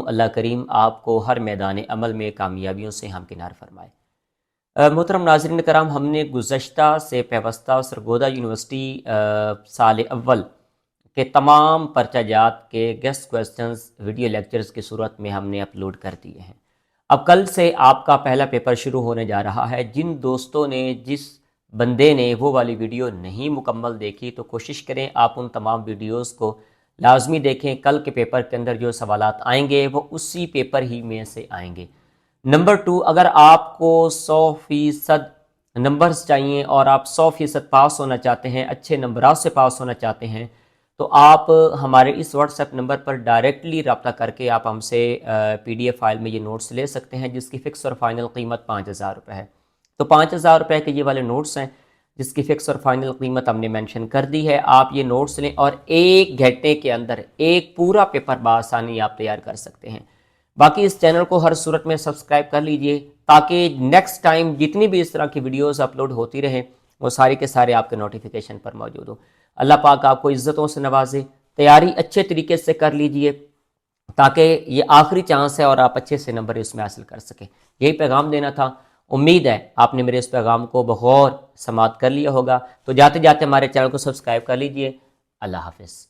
اللہ کریم آپ کو ہر میدان عمل میں کامیابیوں سے ہمکنار فرمائے۔ محترم ناظرین کرام، ہم نے گزشتہ سے پیوستہ سرگودا یونیورسٹی سال اول کے تمام پرچہ جات کے گیسٹ کویسچنز ویڈیو لیکچرز کی صورت میں ہم نے اپلوڈ کر دیے ہیں۔ اب کل سے آپ کا پہلا پیپر شروع ہونے جا رہا ہے۔ جن دوستوں نے، جس بندے نے وہ والی ویڈیو نہیں مکمل دیکھی تو کوشش کریں آپ ان تمام ویڈیوز کو لازمی دیکھیں۔ کل کے پیپر کے اندر جو سوالات آئیں گے وہ اسی پیپر ہی میں سے آئیں گے۔ نمبر 2، اگر آپ کو 100% نمبرز چاہیے اور آپ 100% پاس ہونا چاہتے ہیں، اچھے نمبرات سے پاس ہونا چاہتے ہیں، تو آپ ہمارے اس واٹس ایپ نمبر پر ڈائریکٹلی رابطہ کر کے آپ ہم سے پی ڈی ایف فائل میں یہ نوٹس لے سکتے ہیں، جس کی فکس اور فائنل قیمت 5000 روپے ہے۔ تو 5000 روپے کے یہ والے نوٹس ہیں جس کی فکس اور فائنل قیمت ہم نے مینشن کر دی ہے۔ آپ یہ نوٹس لیں اور 1 گھنٹے کے اندر ایک پورا پیپر بآسانی آپ تیار کر سکتے ہیں۔ باقی اس چینل کو ہر صورت میں سبسکرائب کر لیجئے تاکہ نیکسٹ ٹائم جتنی بھی اس طرح کی ویڈیوز اپلوڈ ہوتی رہیں وہ سارے کے سارے آپ کے نوٹیفیکیشن پر موجود ہوں۔ اللہ پاک آپ کو عزتوں سے نوازے۔ تیاری اچھے طریقے سے کر لیجئے تاکہ یہ آخری چانس ہے اور آپ اچھے سے نمبر اس میں حاصل کر سکیں۔ یہی پیغام دینا تھا۔ امید ہے آپ نے میرے اس پیغام کو بغور سماعت کر لیا ہوگا۔ تو جاتے جاتے ہمارے چینل کو سبسکرائب کر لیجئے۔ اللہ حافظ۔